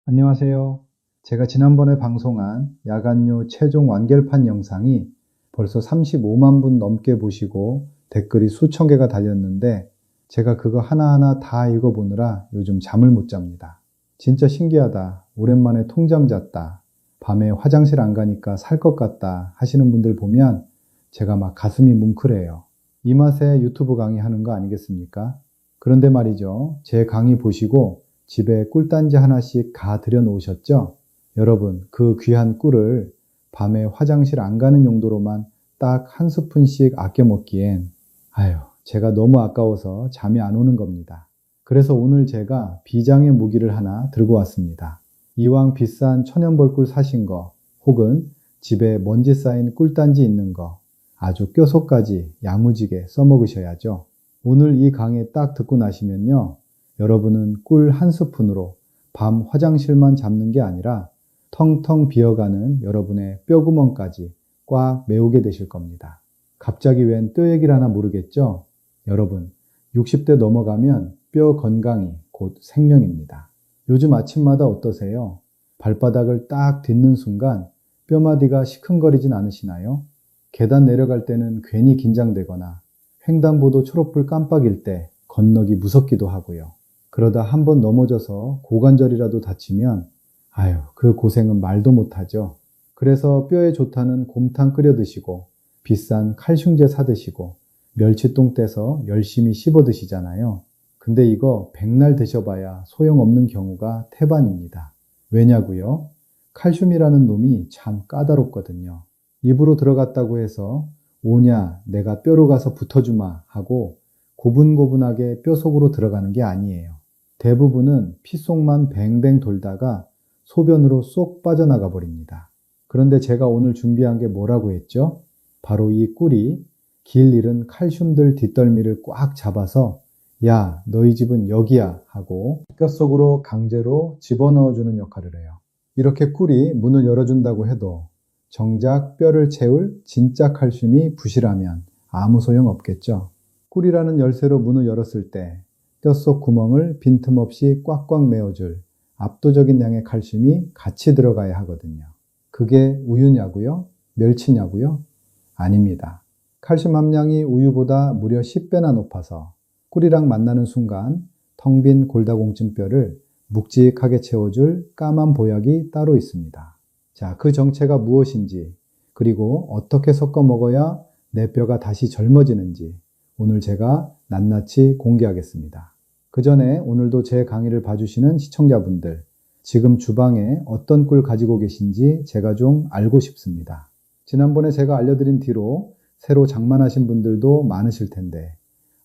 안녕하세요. 제가 지난번에 방송한 야간요 최종 완결판 영상이 벌써 35만 분 넘게 보시고 댓글이 수천 개가 달렸는데 제가 그거 하나하나 다 읽어보느라 요즘 잠을 못 잡니다. 진짜 신기하다. 오랜만에 통잠 잤다. 밤에 화장실 안 가니까 살 것 같다 하시는 분들 보면 제가 막 가슴이 뭉클해요. 이 맛에 유튜브 강의하는 거 아니겠습니까? 그런데 말이죠. 제 강의 보시고 집에 꿀단지 하나씩 가 들여 놓으셨죠? 여러분, 그 귀한 꿀을 밤에 화장실 안 가는 용도로만 딱 한 스푼씩 아껴 먹기엔, 제가 너무 아까워서 잠이 안 오는 겁니다. 그래서 오늘 제가 비장의 무기를 하나 들고 왔습니다. 이왕 비싼 천연벌꿀 사신 거, 혹은 집에 먼지 쌓인 꿀단지 있는 거, 아주 껴속까지 야무지게 써먹으셔야죠. 오늘 이 강의 딱 듣고 나시면요. 여러분은 꿀 한 스푼으로 밤 화장실만 잡는 게 아니라 텅텅 비어가는 여러분의 뼈구멍까지 꽉 메우게 되실 겁니다. 갑자기 웬 뼈 얘기를 하나 모르겠죠? 여러분, 60대 넘어가면 뼈 건강이 곧 생명입니다. 요즘 아침마다 어떠세요? 발바닥을 딱 딛는 순간 뼈마디가 시큰거리진 않으시나요? 계단 내려갈 때는 괜히 긴장되거나 횡단보도 초록불 깜빡일 때 건너기 무섭기도 하고요. 그러다 한번 넘어져서 고관절이라도 다치면 그 고생은 말도 못하죠. 그래서 뼈에 좋다는 곰탕 끓여 드시고 비싼 칼슘제 사 드시고 멸치똥 떼서 열심히 씹어 드시잖아요. 근데 이거 백날 드셔봐야 소용없는 경우가 태반입니다. 왜냐고요? 칼슘이라는 놈이 참 까다롭거든요. 입으로 들어갔다고 해서 오냐 내가 뼈로 가서 붙어주마 하고 고분고분하게 뼈 속으로 들어가는 게 아니에요. 대부분은 피 속만 뱅뱅 돌다가 소변으로 쏙 빠져나가 버립니다. 그런데 제가 오늘 준비한 게 뭐라고 했죠? 바로 이 꿀이 길 잃은 칼슘들 뒷덜미를 꽉 잡아서 야, 너희 집은 여기야 하고 뼈 속으로 강제로 집어넣어주는 역할을 해요. 이렇게 꿀이 문을 열어준다고 해도 정작 뼈를 채울 진짜 칼슘이 부실하면 아무 소용 없겠죠. 꿀이라는 열쇠로 문을 열었을 때 뼛속 구멍을 빈틈없이 꽉꽉 메워줄 압도적인 양의 칼슘이 같이 들어가야 하거든요. 그게 우유냐고요? 멸치냐고요? 아닙니다. 칼슘 함량이 우유보다 무려 10배나 높아서 꿀이랑 만나는 순간 텅 빈 골다공증뼈를 묵직하게 채워줄 까만 보약이 따로 있습니다. 자, 그 정체가 무엇인지, 그리고 어떻게 섞어 먹어야 내 뼈가 다시 젊어지는지 오늘 제가 낱낱이 공개하겠습니다. 그 전에 오늘도 제 강의를 봐주시는 시청자분들, 지금 주방에 어떤 꿀 가지고 계신지 제가 좀 알고 싶습니다. 지난번에 제가 알려드린 뒤로 새로 장만하신 분들도 많으실 텐데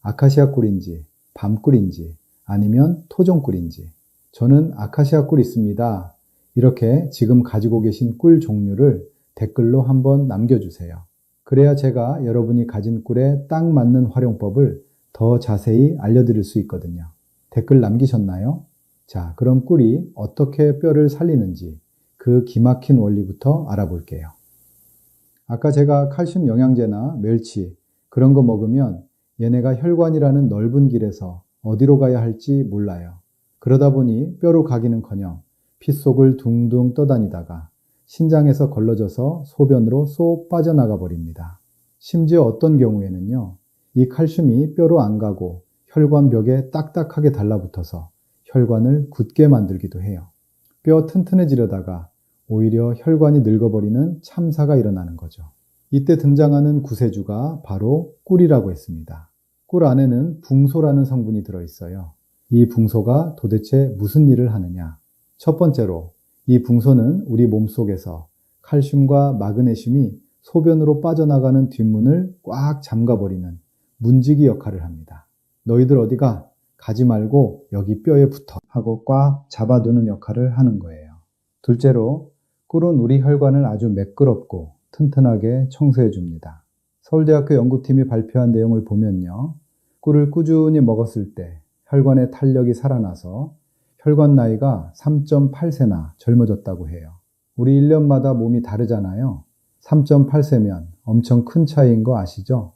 아카시아 꿀인지 밤꿀인지 아니면 토종 꿀인지 저는 아카시아 꿀 있습니다. 이렇게 지금 가지고 계신 꿀 종류를 댓글로 한번 남겨주세요. 그래야 제가 여러분이 가진 꿀에 딱 맞는 활용법을 더 자세히 알려드릴 수 있거든요. 댓글 남기셨나요? 자, 그럼 꿀이 어떻게 뼈를 살리는지 그 기막힌 원리부터 알아볼게요. 아까 제가 칼슘 영양제나 멸치 그런 거 먹으면 얘네가 혈관이라는 넓은 길에서 어디로 가야 할지 몰라요. 그러다 보니 뼈로 가기는커녕 피 속을 둥둥 떠다니다가 신장에서 걸러져서 소변으로 쏙 빠져나가 버립니다. 심지어 어떤 경우에는요, 이 칼슘이 뼈로 안 가고 혈관벽에 딱딱하게 달라붙어서 혈관을 굳게 만들기도 해요. 뼈 튼튼해지려다가 오히려 혈관이 늙어버리는 참사가 일어나는 거죠. 이때 등장하는 구세주가 바로 꿀이라고 했습니다. 꿀 안에는 붕소라는 성분이 들어있어요. 이 붕소가 도대체 무슨 일을 하느냐? 첫 번째로 이 붕소는 우리 몸속에서 칼슘과 마그네슘이 소변으로 빠져나가는 뒷문을 꽉 잠가버리는 문지기 역할을 합니다. 너희들 어디가? 가지 말고 여기 뼈에 붙어 하고 꽉 잡아두는 역할을 하는 거예요. 둘째로 꿀은 우리 혈관을 아주 매끄럽고 튼튼하게 청소해 줍니다. 서울대학교 연구팀이 발표한 내용을 보면요. 꿀을 꾸준히 먹었을 때 혈관의 탄력이 살아나서 혈관 나이가 3.8세나 젊어졌다고 해요. 우리 1년마다 몸이 다르잖아요. 3.8세면 엄청 큰 차이인 거 아시죠?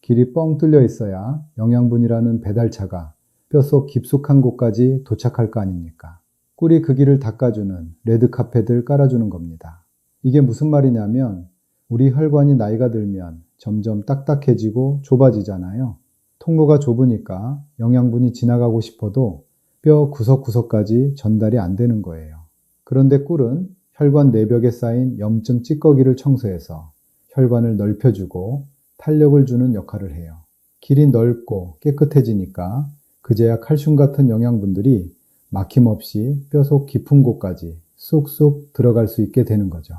길이 뻥 뚫려 있어야 영양분이라는 배달차가 뼛속 깊숙한 곳까지 도착할 거 아닙니까? 꿀이 그 길을 닦아주는 레드카펫을 깔아주는 겁니다. 이게 무슨 말이냐면 우리 혈관이 나이가 들면 점점 딱딱해지고 좁아지잖아요. 통로가 좁으니까 영양분이 지나가고 싶어도 뼈 구석구석까지 전달이 안 되는 거예요. 그런데 꿀은 혈관 내벽에 쌓인 염증 찌꺼기를 청소해서 혈관을 넓혀주고 탄력을 주는 역할을 해요. 길이 넓고 깨끗해지니까 그제야 칼슘 같은 영양분들이 막힘없이 뼈속 깊은 곳까지 쑥쑥 들어갈 수 있게 되는 거죠.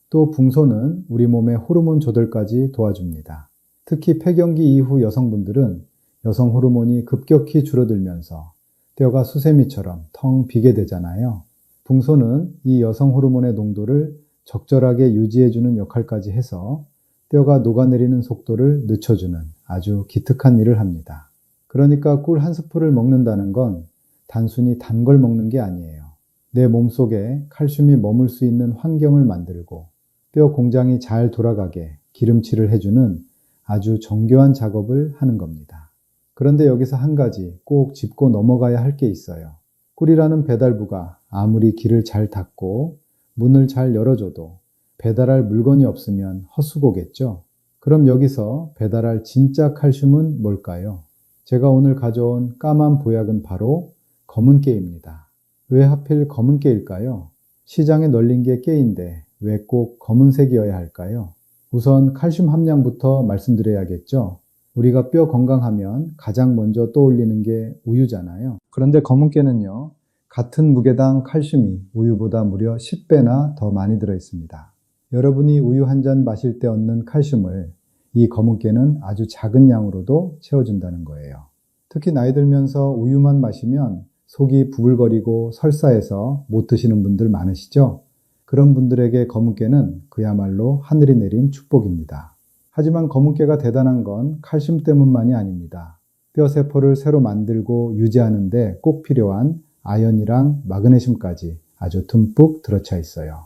또 붕소는 우리 몸의 호르몬 조절까지 도와줍니다. 특히 폐경기 이후 여성분들은 여성 호르몬이 급격히 줄어들면서 뼈가 수세미처럼 텅 비게 되잖아요. 붕소는 이 여성 호르몬의 농도를 적절하게 유지해주는 역할까지 해서 뼈가 녹아내리는 속도를 늦춰주는 아주 기특한 일을 합니다. 그러니까 꿀 한 스푼을 먹는다는 건 단순히 단 걸 먹는 게 아니에요. 내 몸속에 칼슘이 머물 수 있는 환경을 만들고 뼈 공장이 잘 돌아가게 기름칠을 해주는 아주 정교한 작업을 하는 겁니다. 그런데 여기서 한 가지 꼭 짚고 넘어가야 할 게 있어요. 꿀이라는 배달부가 아무리 길을 잘 닫고 문을 잘 열어줘도 배달할 물건이 없으면 헛수고겠죠. 그럼 여기서 배달할 진짜 칼슘은 뭘까요? 제가 오늘 가져온 까만 보약은 바로 검은 깨입니다. 왜 하필 검은 깨일까요? 시장에 널린 게 깨인데 왜 꼭 검은색이어야 할까요? 우선 칼슘 함량부터 말씀드려야겠죠. 우리가 뼈 건강하면 가장 먼저 떠올리는 게 우유잖아요. 그런데 검은 깨는요, 같은 무게당 칼슘이 우유보다 무려 10배나 더 많이 들어있습니다. 여러분이 우유 한 잔 마실 때 얻는 칼슘을 이 검은 깨는 아주 작은 양으로도 채워준다는 거예요. 특히 나이 들면서 우유만 마시면 속이 부글거리고 설사해서 못 드시는 분들 많으시죠? 그런 분들에게 검은 깨는 그야말로 하늘이 내린 축복입니다. 하지만 검은 깨가 대단한 건 칼슘 때문만이 아닙니다. 뼈 세포를 새로 만들고 유지하는 데 꼭 필요한 아연이랑 마그네슘까지 아주 듬뿍 들어차 있어요.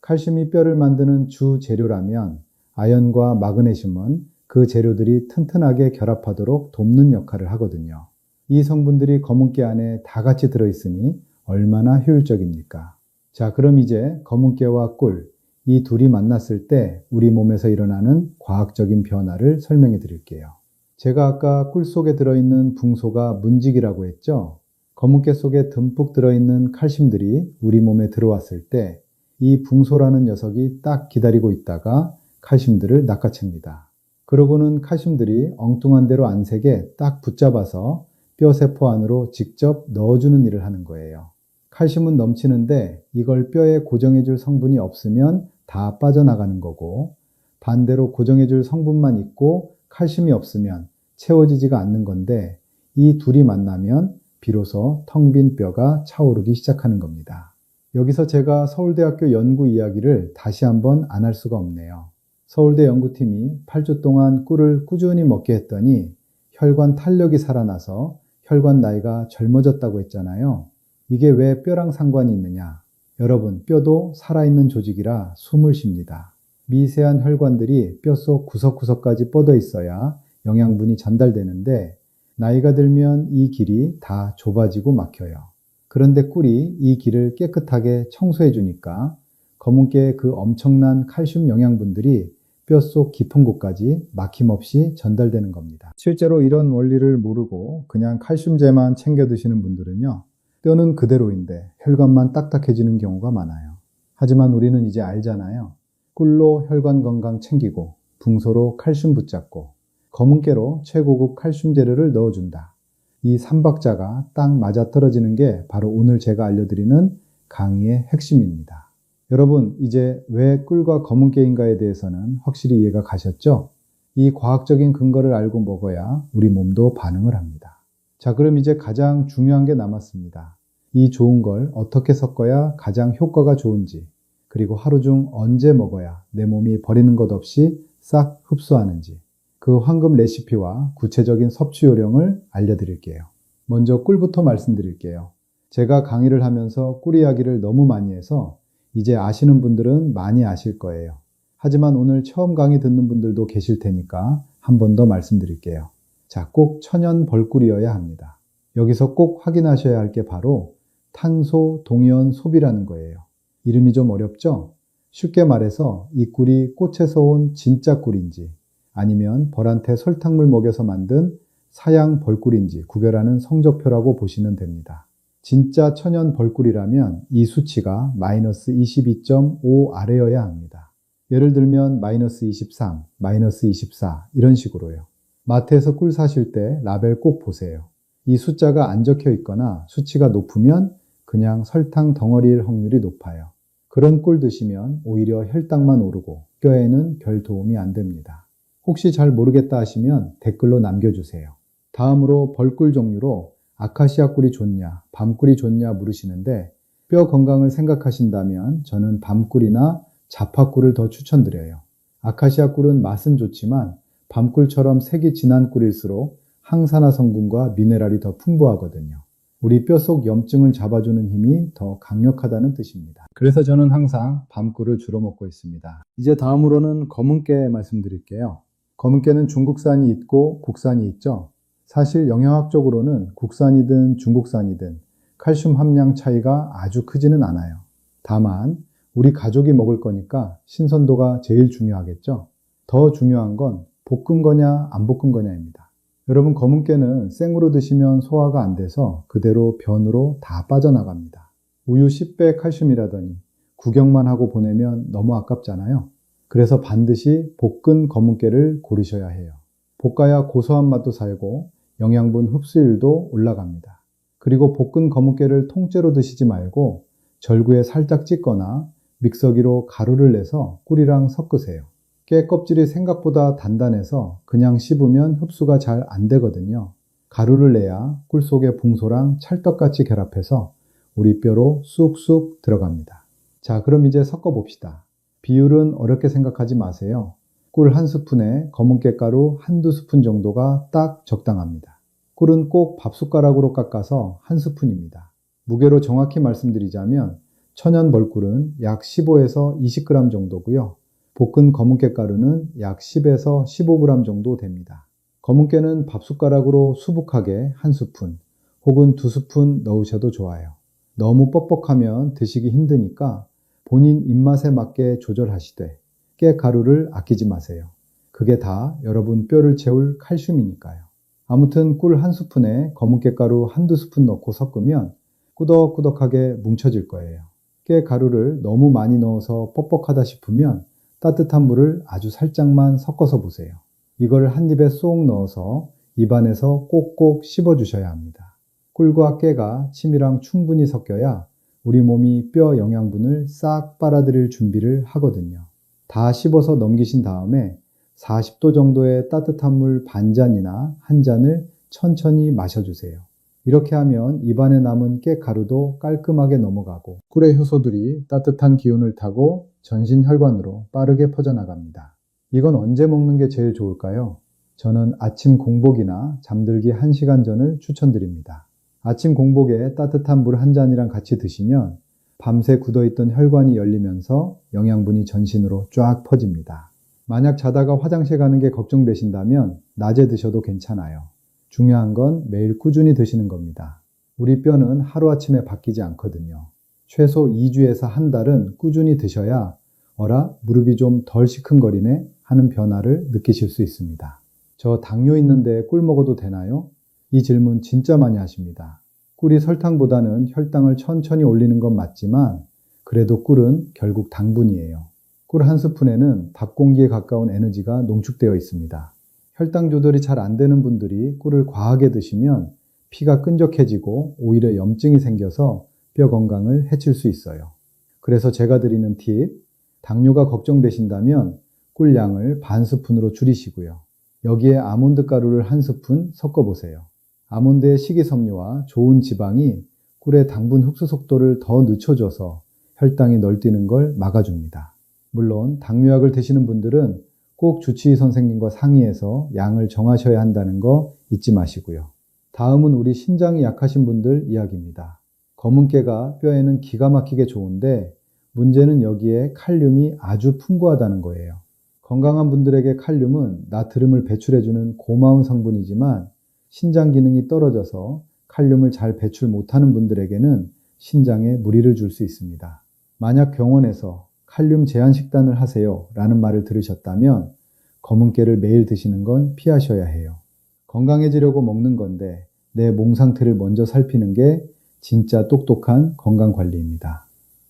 칼슘이 뼈를 만드는 주 재료라면 아연과 마그네슘은 그 재료들이 튼튼하게 결합하도록 돕는 역할을 하거든요. 이 성분들이 검은 깨 안에 다 같이 들어있으니 얼마나 효율적입니까? 자, 그럼 이제 검은 깨와 꿀, 이 둘이 만났을 때 우리 몸에서 일어나는 과학적인 변화를 설명해 드릴게요. 제가 아까 꿀 속에 들어있는 붕소가 문직이라고 했죠? 검은 깨 속에 듬뿍 들어있는 칼슘들이 우리 몸에 들어왔을 때 이 붕소라는 녀석이 딱 기다리고 있다가 칼슘들을 낚아챕니다. 그러고는 칼슘들이 엉뚱한 대로 안 새게 딱 붙잡아서 뼈 세포 안으로 직접 넣어주는 일을 하는 거예요. 칼슘은 넘치는데 이걸 뼈에 고정해줄 성분이 없으면 다 빠져나가는 거고, 반대로 고정해줄 성분만 있고 칼슘이 없으면 채워지지가 않는 건데, 이 둘이 만나면 비로소 텅 빈 뼈가 차오르기 시작하는 겁니다. 여기서 제가 서울대학교 연구 이야기를 다시 한번 안 할 수가 없네요. 서울대 연구팀이 8주 동안 꿀을 꾸준히 먹게 했더니 혈관 탄력이 살아나서 혈관 나이가 젊어졌다고 했잖아요. 이게 왜 뼈랑 상관이 있느냐? 여러분, 뼈도 살아있는 조직이라 숨을 쉽니다. 미세한 혈관들이 뼈 속 구석구석까지 뻗어 있어야 영양분이 전달되는데 나이가 들면 이 길이 다 좁아지고 막혀요. 그런데 꿀이 이 길을 깨끗하게 청소해 주니까 검은 깨의 그 엄청난 칼슘 영양분들이 뼈속 깊은 곳까지 막힘없이 전달되는 겁니다. 실제로 이런 원리를 모르고 그냥 칼슘제만 챙겨 드시는 분들은요, 뼈는 그대로인데 혈관만 딱딱해지는 경우가 많아요. 하지만 우리는 이제 알잖아요. 꿀로 혈관 건강 챙기고 붕소로 칼슘 붙잡고 검은 깨로 최고급 칼슘 재료를 넣어준다. 이 삼박자가 딱 맞아떨어지는 게 바로 오늘 제가 알려드리는 강의의 핵심입니다. 여러분, 이제 왜 꿀과 검은 깨인가에 대해서는 확실히 이해가 가셨죠? 이 과학적인 근거를 알고 먹어야 우리 몸도 반응을 합니다. 자, 그럼 이제 가장 중요한 게 남았습니다. 이 좋은 걸 어떻게 섞어야 가장 효과가 좋은지, 그리고 하루 중 언제 먹어야 내 몸이 버리는 것 없이 싹 흡수하는지, 그 황금 레시피와 구체적인 섭취 요령을 알려드릴게요. 먼저 꿀부터 말씀드릴게요. 제가 강의를 하면서 꿀 이야기를 너무 많이 해서 이제 아시는 분들은 많이 아실 거예요. 하지만 오늘 처음 강의 듣는 분들도 계실 테니까 한 번 더 말씀드릴게요. 자, 꼭 천연 벌꿀이어야 합니다. 여기서 꼭 확인하셔야 할 게 바로 탄소 동이온 소비라는 거예요. 이름이 좀 어렵죠? 쉽게 말해서 이 꿀이 꽃에서 온 진짜 꿀인지 아니면 벌한테 설탕물 먹여서 만든 사양 벌꿀인지 구별하는 성적표라고 보시면 됩니다. 진짜 천연 벌꿀이라면 이 수치가 마이너스 22.5 아래여야 합니다. 예를 들면 마이너스 23, 마이너스 24 이런 식으로요. 마트에서 꿀 사실 때 라벨 꼭 보세요. 이 숫자가 안 적혀 있거나 수치가 높으면 그냥 설탕 덩어리일 확률이 높아요. 그런 꿀 드시면 오히려 혈당만 오르고 뼈에는 별 도움이 안 됩니다. 혹시 잘 모르겠다 하시면 댓글로 남겨주세요. 다음으로 벌꿀 종류로 아카시아 꿀이 좋냐, 밤꿀이 좋냐 물으시는데 뼈 건강을 생각하신다면 저는 밤꿀이나 자파꿀을 더 추천드려요. 아카시아 꿀은 맛은 좋지만 밤꿀처럼 색이 진한 꿀일수록 항산화 성분과 미네랄이 더 풍부하거든요. 우리 뼛속 염증을 잡아주는 힘이 더 강력하다는 뜻입니다. 그래서 저는 항상 밤꿀을 주로 먹고 있습니다. 이제 다음으로는 검은깨 말씀드릴게요. 검은깨는 중국산이 있고 국산이 있죠. 사실 영양학적으로는 국산이든 중국산이든 칼슘 함량 차이가 아주 크지는 않아요. 다만 우리 가족이 먹을 거니까 신선도가 제일 중요하겠죠. 더 중요한 건 볶은 거냐 안 볶은 거냐입니다. 여러분 검은깨는 생으로 드시면 소화가 안 돼서 그대로 변으로 다 빠져나갑니다. 우유 10배 칼슘이라더니 구경만 하고 보내면 너무 아깝잖아요. 그래서 반드시 볶은 검은깨를 고르셔야 해요. 볶아야 고소한 맛도 살고 영양분 흡수율도 올라갑니다. 그리고 볶은 검은깨를 통째로 드시지 말고 절구에 살짝 찢거나 믹서기로 가루를 내서 꿀이랑 섞으세요. 깨 껍질이 생각보다 단단해서 그냥 씹으면 흡수가 잘 안 되거든요. 가루를 내야 꿀 속의 붕소랑 찰떡같이 결합해서 우리 뼈로 쑥쑥 들어갑니다. 자, 그럼 이제 섞어 봅시다. 비율은 어렵게 생각하지 마세요. 꿀 한 스푼에 검은깨 가루 한두 스푼 정도가 딱 적당합니다. 꿀은 꼭 밥숟가락으로 깎아서 한 스푼입니다. 무게로 정확히 말씀드리자면 천연 벌꿀은 약 15에서 20g 정도고요. 볶은 검은깨 가루는 약 10에서 15g 정도 됩니다. 검은깨는 밥숟가락으로 수북하게 한 스푼 혹은 두 스푼 넣으셔도 좋아요. 너무 뻑뻑하면 드시기 힘드니까 본인 입맛에 맞게 조절하시되 깨 가루를 아끼지 마세요. 그게 다 여러분 뼈를 채울 칼슘이니까요. 아무튼 꿀 한 스푼에 검은깨 가루 한두 스푼 넣고 섞으면 꾸덕꾸덕하게 뭉쳐질 거예요. 깨 가루를 너무 많이 넣어서 뻑뻑하다 싶으면 따뜻한 물을 아주 살짝만 섞어서 보세요. 이걸 한 입에 쏙 넣어서 입안에서 꼭꼭 씹어주셔야 합니다. 꿀과 깨가 침이랑 충분히 섞여야 우리 몸이 뼈 영양분을 싹 빨아들일 준비를 하거든요. 다 씹어서 넘기신 다음에 40도 정도의 따뜻한 물 반잔이나 한 잔을 천천히 마셔주세요. 이렇게 하면 입안에 남은 깨 가루도 깔끔하게 넘어가고 꿀의 효소들이 따뜻한 기운을 타고 전신 혈관으로 빠르게 퍼져나갑니다. 이건 언제 먹는 게 제일 좋을까요? 저는 아침 공복이나 잠들기 1시간 전을 추천드립니다. 아침 공복에 따뜻한 물 한 잔이랑 같이 드시면 밤새 굳어있던 혈관이 열리면서 영양분이 전신으로 쫙 퍼집니다. 만약 자다가 화장실 가는 게 걱정되신다면 낮에 드셔도 괜찮아요. 중요한 건 매일 꾸준히 드시는 겁니다. 우리 뼈는 하루아침에 바뀌지 않거든요. 최소 2주에서 한 달은 꾸준히 드셔야 어라 무릎이 좀 덜 시큰거리네 하는 변화를 느끼실 수 있습니다. 저 당뇨 있는데 꿀 먹어도 되나요? 이 질문 진짜 많이 하십니다. 꿀이 설탕보다는 혈당을 천천히 올리는 건 맞지만 그래도 꿀은 결국 당분이에요. 꿀 한 스푼에는 밥 공기에 가까운 에너지가 농축되어 있습니다. 혈당 조절이 잘 안 되는 분들이 꿀을 과하게 드시면 피가 끈적해지고 오히려 염증이 생겨서 뼈 건강을 해칠 수 있어요. 그래서 제가 드리는 팁, 당뇨가 걱정되신다면 꿀 양을 반 스푼으로 줄이시고요. 여기에 아몬드 가루를 한 스푼 섞어보세요. 아몬드의 식이섬유와 좋은 지방이 꿀의 당분 흡수 속도를 더 늦춰줘서 혈당이 널뛰는 걸 막아줍니다. 물론 당뇨약을 드시는 분들은 꼭 주치의 선생님과 상의해서 양을 정하셔야 한다는 거 잊지 마시고요. 다음은 우리 신장이 약하신 분들 이야기입니다. 검은깨가 뼈에는 기가 막히게 좋은데 문제는 여기에 칼륨이 아주 풍부하다는 거예요. 건강한 분들에게 칼륨은 나트륨을 배출해주는 고마운 성분이지만 신장 기능이 떨어져서 칼륨을 잘 배출 못하는 분들에게는 신장에 무리를 줄 수 있습니다. 만약 병원에서 칼륨 제한 식단을 하세요 라는 말을 들으셨다면 검은 깨를 매일 드시는 건 피하셔야 해요. 건강해지려고 먹는 건데 내 몸 상태를 먼저 살피는 게 진짜 똑똑한 건강관리입니다.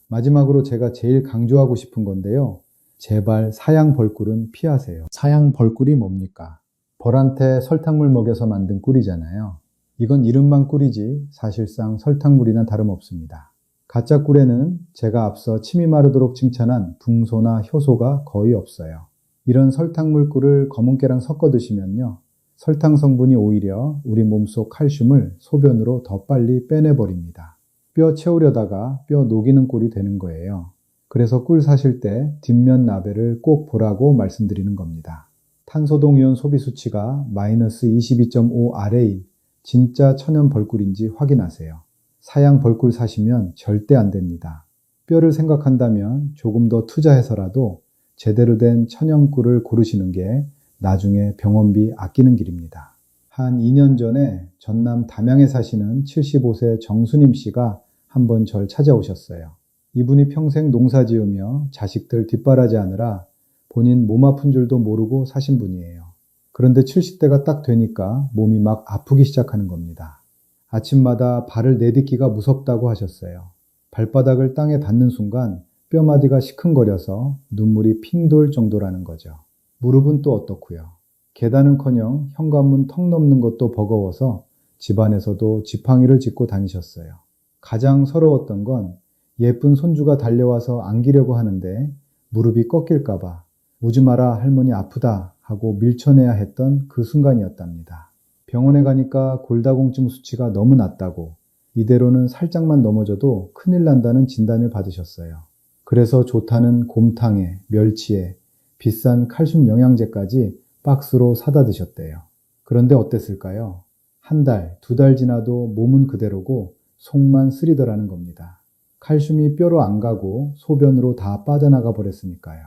마지막으로 제가 제일 강조하고 싶은 건데요. 제발 사양 벌꿀은 피하세요. 사양 벌꿀이 뭡니까? 벌한테 설탕물 먹여서 만든 꿀이잖아요. 이건 이름만 꿀이지 사실상 설탕물이나 다름없습니다. 가짜 꿀에는 제가 앞서 침이 마르도록 칭찬한 붕소나 효소가 거의 없어요. 이런 설탕물 꿀을 검은 깨랑 섞어 드시면요. 설탕 성분이 오히려 우리 몸속 칼슘을 소변으로 더 빨리 빼내버립니다. 뼈 채우려다가 뼈 녹이는 꼴이 되는 거예요. 그래서 꿀 사실 때 뒷면 나베를 꼭 보라고 말씀드리는 겁니다. 탄소동이온 소비 수치가 마이너스 22.5 아래인 진짜 천연 벌꿀인지 확인하세요. 사양 벌꿀 사시면 절대 안 됩니다. 뼈를 생각한다면 조금 더 투자해서라도 제대로 된 천연 꿀을 고르시는 게 나중에 병원비 아끼는 길입니다. 한 2년 전에 전남 담양에 사시는 75세 정수님 씨가 한번 절 찾아오셨어요. 이분이 평생 농사 지으며 자식들 뒷바라지하느라 본인 몸 아픈 줄도 모르고 사신 분이에요. 그런데 70대가 딱 되니까 몸이 막 아프기 시작하는 겁니다. 아침마다 발을 내딛기가 무섭다고 하셨어요. 발바닥을 땅에 닿는 순간 뼈마디가 시큰거려서 눈물이 핑 돌 정도라는 거죠. 무릎은 또 어떻고요. 계단은커녕 현관문 턱 넘는 것도 버거워서 집안에서도 지팡이를 짚고 다니셨어요. 가장 서러웠던 건 예쁜 손주가 달려와서 안기려고 하는데 무릎이 꺾일까봐 오지 마라 할머니 아프다 하고 밀쳐내야 했던 그 순간이었답니다. 병원에 가니까 골다공증 수치가 너무 낮다고 이대로는 살짝만 넘어져도 큰일 난다는 진단을 받으셨어요. 그래서 좋다는 곰탕에 멸치에 비싼 칼슘 영양제까지 박스로 사다 드셨대요. 그런데 어땠을까요? 한 달, 2달 지나도 몸은 그대로고 속만 쓰리더라는 겁니다. 칼슘이 뼈로 안 가고 소변으로 다 빠져나가 버렸으니까요.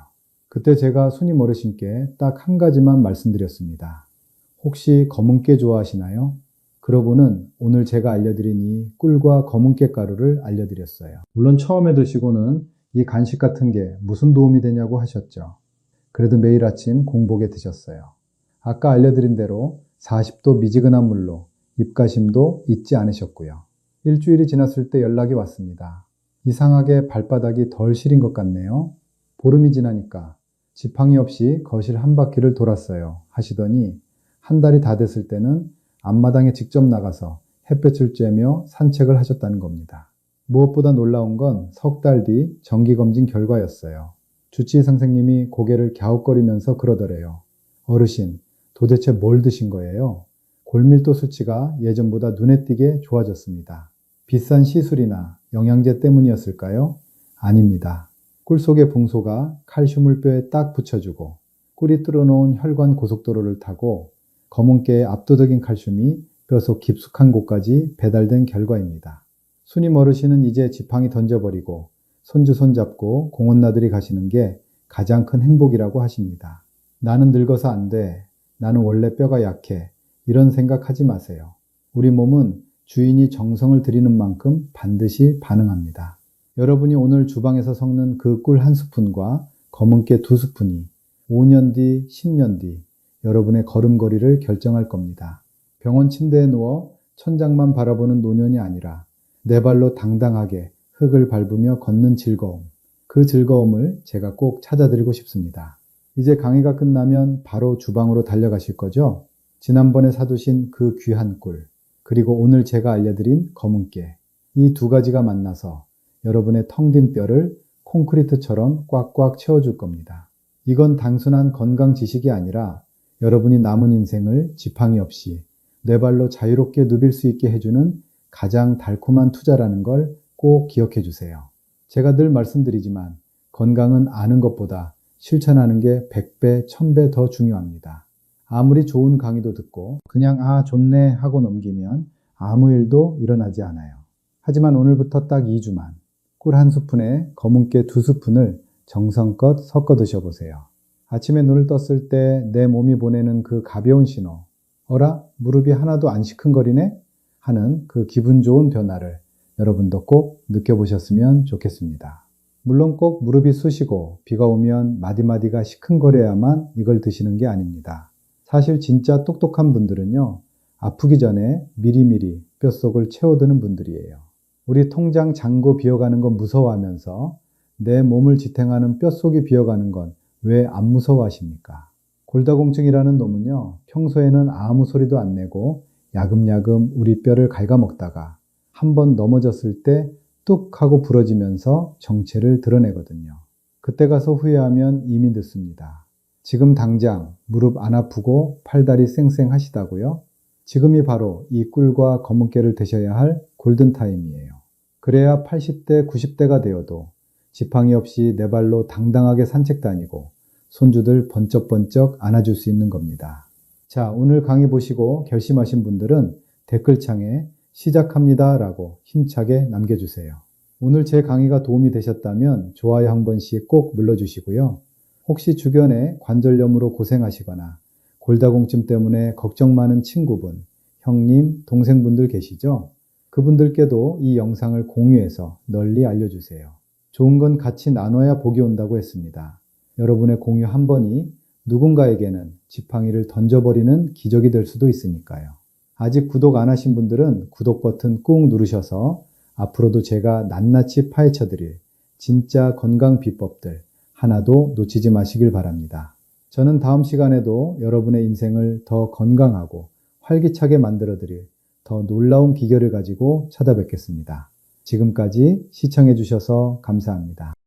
그때 제가 손님 어르신께 딱 한 가지만 말씀드렸습니다. 혹시 검은깨 좋아하시나요? 그러고는 오늘 제가 알려드린 이 꿀과 검은깨 가루를 알려드렸어요. 물론 처음에 드시고는 이 간식 같은 게 무슨 도움이 되냐고 하셨죠. 그래도 매일 아침 공복에 드셨어요. 아까 알려드린 대로 40도 미지근한 물로 입가심도 잊지 않으셨고요. 일주일이 지났을 때 연락이 왔습니다. 이상하게 발바닥이 덜 시린 것 같네요. 보름이 지나니까 지팡이 없이 거실 한 바퀴를 돌았어요 하시더니 한 달이 다 됐을 때는 앞마당에 직접 나가서 햇볕을 쬐며 산책을 하셨다는 겁니다. 무엇보다 놀라운 건 석 달 뒤 정기검진 결과였어요. 주치의 선생님이 고개를 갸웃거리면서 그러더래요. 어르신, 도대체 뭘 드신 거예요? 골밀도 수치가 예전보다 눈에 띄게 좋아졌습니다. 비싼 시술이나 영양제 때문이었을까요? 아닙니다. 꿀 속의 붕소가 칼슘을 뼈에 딱 붙여주고 꿀이 뚫어놓은 혈관 고속도로를 타고 검은깨의 압도적인 칼슘이 뼈속 깊숙한 곳까지 배달된 결과입니다. 순임 어르신은 이제 지팡이 던져버리고 손주 손잡고 공원 나들이 가시는 게 가장 큰 행복이라고 하십니다. 나는 늙어서 안 돼. 나는 원래 뼈가 약해. 이런 생각하지 마세요. 우리 몸은 주인이 정성을 들이는 만큼 반드시 반응합니다. 여러분이 오늘 주방에서 섞는 그 꿀 한 스푼과 검은깨 2스푼이 5년 뒤, 10년 뒤 여러분의 걸음걸이를 결정할 겁니다. 병원 침대에 누워 천장만 바라보는 노년이 아니라 내 발로 당당하게 흙을 밟으며 걷는 즐거움. 그 즐거움을 제가 꼭 찾아드리고 싶습니다. 이제 강의가 끝나면 바로 주방으로 달려가실 거죠? 지난번에 사두신 그 귀한 꿀, 그리고 오늘 제가 알려드린 검은깨. 이 두 가지가 만나서 여러분의 텅 빈 뼈를 콘크리트처럼 꽉꽉 채워줄 겁니다. 이건 단순한 건강 지식이 아니라 여러분이 남은 인생을 지팡이 없이 내 발로 자유롭게 누빌 수 있게 해주는 가장 달콤한 투자라는 걸 꼭 기억해 주세요. 제가 늘 말씀드리지만 건강은 아는 것보다 실천하는 게 100배, 1000배 더 중요합니다. 아무리 좋은 강의도 듣고 그냥 아 좋네 하고 넘기면 아무 일도 일어나지 않아요. 하지만 오늘부터 딱 2주만 꿀 한 스푼에 검은깨 2스푼을 정성껏 섞어 드셔보세요. 아침에 눈을 떴을 때 내 몸이 보내는 그 가벼운 신호, 어라? 무릎이 하나도 안 시큰거리네? 하는 그 기분 좋은 변화를 여러분도 꼭 느껴보셨으면 좋겠습니다. 물론 꼭 무릎이 쑤시고 비가 오면 마디마디가 시큰거려야만 이걸 드시는 게 아닙니다. 사실 진짜 똑똑한 분들은요, 아프기 전에 미리미리 뼛속을 채워드는 분들이에요. 우리 통장 잔고 비어가는 건 무서워하면서 내 몸을 지탱하는 뼛속이 비어가는 건 왜 안 무서워하십니까? 골다공증이라는 놈은요, 평소에는 아무 소리도 안 내고 야금야금 우리 뼈를 갉아먹다가 한번 넘어졌을 때 뚝 하고 부러지면서 정체를 드러내거든요. 그때 가서 후회하면 이미 늦습니다. 지금 당장 무릎 안 아프고 팔다리 쌩쌩하시다고요? 지금이 바로 이 꿀과 검은깨를 드셔야 할 골든타임이에요. 그래야 80대, 90대가 되어도 지팡이 없이 네 발로 당당하게 산책 다니고 손주들 번쩍번쩍 안아줄 수 있는 겁니다. 자, 오늘 강의 보시고 결심하신 분들은 댓글창에 시작합니다 라고 힘차게 남겨주세요. 오늘 제 강의가 도움이 되셨다면 좋아요 한 번씩 꼭 눌러주시고요. 혹시 주변에 관절염으로 고생하시거나 골다공증 때문에 걱정 많은 친구분, 형님, 동생분들 계시죠? 그분들께도 이 영상을 공유해서 널리 알려주세요. 좋은 건 같이 나눠야 복이 온다고 했습니다. 여러분의 공유 한 번이 누군가에게는 지팡이를 던져버리는 기적이 될 수도 있으니까요. 아직 구독 안 하신 분들은 구독 버튼 꾹 누르셔서 앞으로도 제가 낱낱이 파헤쳐드릴 진짜 건강 비법들 하나도 놓치지 마시길 바랍니다. 저는 다음 시간에도 여러분의 인생을 더 건강하고 활기차게 만들어드릴 더 놀라운 비결을 가지고 찾아뵙겠습니다. 지금까지 시청해 주셔서 감사합니다.